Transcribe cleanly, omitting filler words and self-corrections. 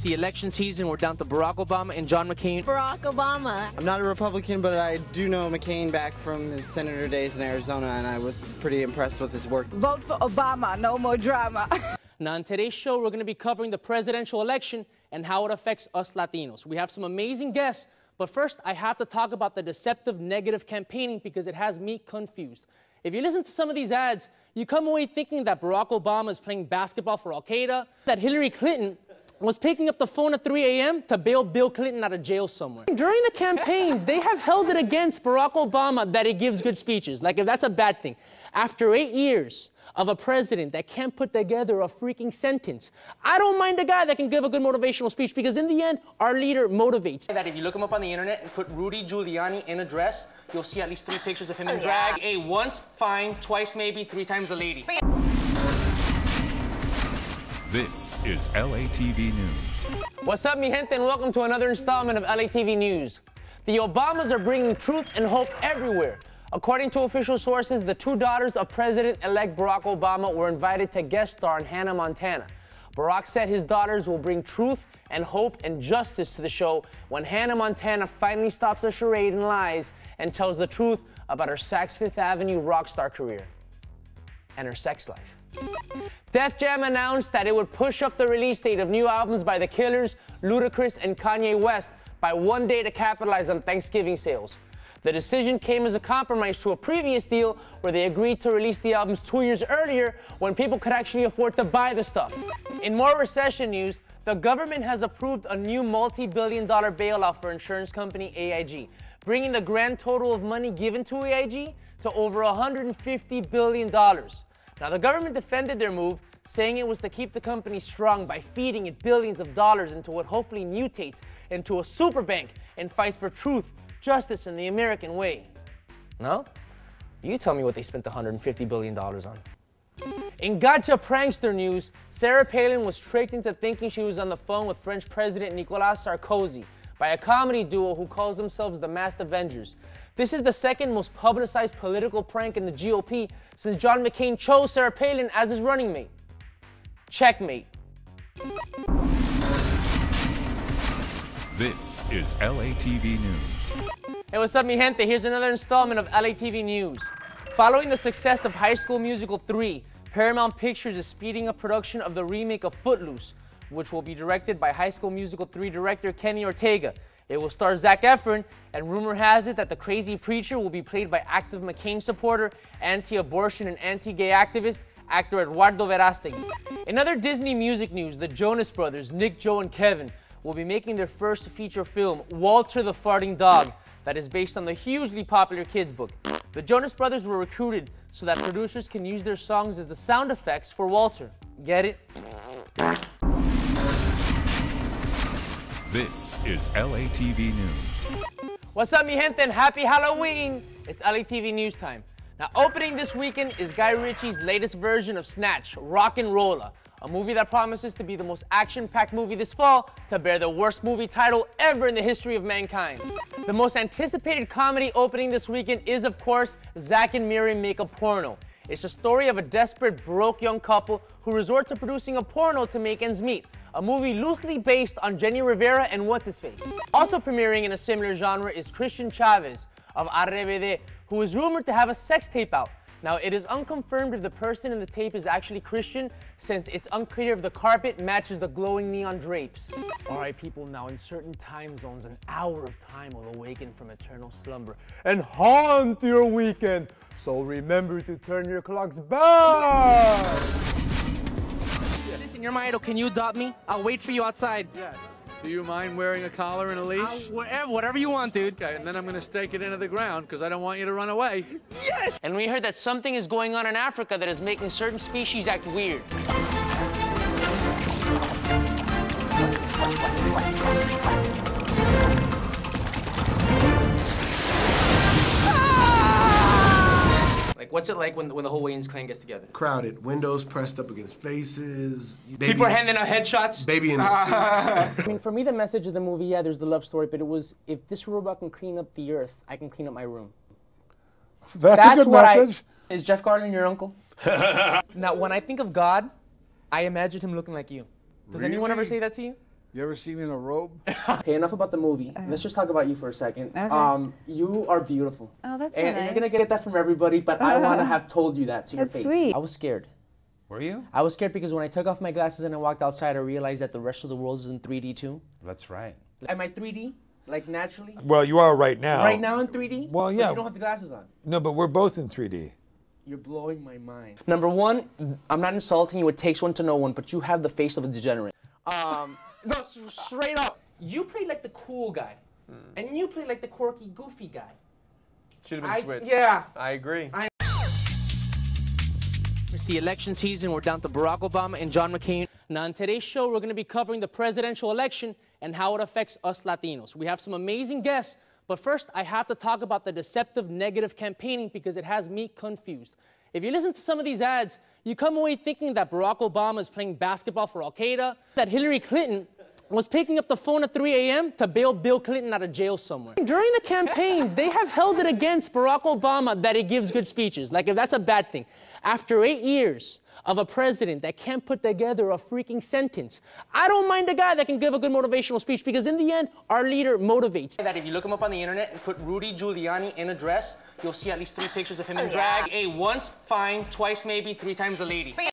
the election season. We're down to Barack Obama and John McCain. Barack Obama. I'm not a Republican, but I do know McCain back from his senator days in Arizona, and I was pretty impressed with his work. Vote for Obama, no more drama. Now, in today's show, we're going to be covering the presidential election and how it affects us Latinos. We have some amazing guests, but first, I have to talk about the deceptive negative campaigning because it has me confused. If you listen to some of these ads, you come away thinking that Barack Obama is playing basketball for Al-Qaeda, that Hillary Clinton was picking up the phone at 3 a.m. to bail Bill Clinton out of jail somewhere. During the campaigns, they have held it against Barack Obama that he gives good speeches, like if that's a bad thing. After 8 years of a president that can't put together a freaking sentence, I don't mind a guy that can give a good motivational speech because in the end, our leader motivates. That if you look him up on the internet and put Rudy Giuliani in a dress, you'll see at least 3 pictures of him in drag. A once, fine, twice maybe, 3 times a lady. This is LATV News. What's up, mi gente, and welcome to another installment of LATV News. The Obamas are bringing truth and hope everywhere. According to official sources, the 2 daughters of President-elect Barack Obama were invited to guest star in Hannah Montana. Barack said his daughters will bring truth and hope and justice to the show when Hannah Montana finally stops her charade and lies and tells the truth about her Saks Fifth Avenue rock star career and her sex life. Def Jam announced that it would push up the release date of new albums by The Killers, Ludacris, and Kanye West by 1 day to capitalize on Thanksgiving sales. The decision came as a compromise to a previous deal where they agreed to release the albums 2 years earlier when people could actually afford to buy the stuff. In more recession news, the government has approved a new multi-billion-dollar bailout for insurance company AIG, bringing the grand total of money given to AIG to over $150 billion. Now, the government defended their move, saying it was to keep the company strong by feeding it billions of dollars into what hopefully mutates into a super bank and fights for truth, justice, and the American way. No? You tell me what they spent the $150 billion on. In gotcha prankster news, Sarah Palin was tricked into thinking she was on the phone with French President Nicolas Sarkozy by a comedy duo who calls themselves the Masked Avengers. This is the second most publicized political prank in the GOP since John McCain chose Sarah Palin as his running mate. Checkmate. This is LATV News. Hey, what's up, mi gente? Here's another installment of LATV News. Following the success of High School Musical 3, Paramount Pictures is speeding up production of the remake of Footloose, which will be directed by High School Musical 3 director Kenny Ortega. It will star Zac Efron, and rumor has it that the crazy preacher will be played by active McCain supporter, anti-abortion and anti-gay activist, actor Eduardo Verástegui. In other Disney music news, the Jonas Brothers, Nick, Joe, and Kevin, will be making their first feature film, Walter the Farting Dog, that is based on the hugely popular kids book. The Jonas Brothers were recruited so that producers can use their songs as the sound effects for Walter. Get it? This is LATV News. What's up, mi gente, and happy Halloween! It's LATV News time. Now, opening this weekend is Guy Ritchie's latest version of Snatch, Rock and Rolla, a movie that promises to be the most action-packed movie this fall to bear the worst movie title ever in the history of mankind. The most anticipated comedy opening this weekend is, of course, Zack and Miri Make a Porno. It's a story of a desperate, broke young couple who resort to producing a porno to make ends meet, a movie loosely based on Jenny Rivera and What's-His-Face. Also premiering in a similar genre is Christian Chavez of RBD, who is rumored to have a sex tape out. Now, it is unconfirmed if the person in the tape is actually Christian, since it's unclear if the carpet matches the glowing neon drapes. All right, people, now in certain time zones, an hour of time will awaken from eternal slumber and haunt your weekend. So remember to turn your clocks back. Listen, you're my idol. Can you adopt me? I'll wait for you outside. Yes. Do you mind wearing a collar and a leash? Whatever you want, dude. Okay, and then I'm going to stake it into the ground because I don't want you to run away. Yes! And we heard that something is going on in Africa that is making certain species act weird. Like, what's it like when the whole Wayans clan gets together? Crowded, windows pressed up against faces. People are handing out headshots. Baby in the seat. I mean, for me, the message of the movie, yeah, there's the love story, but it was, if this robot can clean up the earth, I can clean up my room. That's a good message. Is Jeff Garlin your uncle? Now, when I think of God, I imagine him looking like you. Does anyone ever say that to you? You ever seen me in a robe? Okay, enough about the movie. Let's just talk about you for a second. Okay. You are beautiful. Oh, that's and, nice. and you're gonna get that from everybody, but I want to have told you that to your That's face. sweet. I was scared. Were you? I was scared because when I took off my glasses and I walked outside, I realized that the rest of the world is in 3D too. That's right. Am I 3D? Like naturally? Well, you are right now. Right now in 3D? Well, yeah. But you don't have the glasses on. No, but we're both in 3D. You're blowing my mind. Number one, I'm not insulting you. It takes one to know one, but you have the face of a degenerate. No, straight up. You play like the cool guy, and you play like the quirky, goofy guy. Should have been switched. Yeah. I agree. It's the election season. We're down to Barack Obama and John McCain. Now, in today's show, we're going to be covering the presidential election and how it affects us Latinos. We have some amazing guests, but first, I have to talk about the deceptive negative campaigning because it has me confused. If you listen to some of these ads, you come away thinking that Barack Obama is playing basketball for Al-Qaeda, that Hillary Clinton was picking up the phone at 3 a.m. to bail Bill Clinton out of jail somewhere. During the campaigns, they have held it against Barack Obama that he gives good speeches, like if that's a bad thing. After 8 years of a president that can't put together a freaking sentence, I don't mind a guy that can give a good motivational speech because in the end, our leader motivates. That if you look him up on the internet and put Rudy Giuliani in a dress, you'll see at least 3 pictures of him in drag. A once fine, twice maybe, 3 times a lady.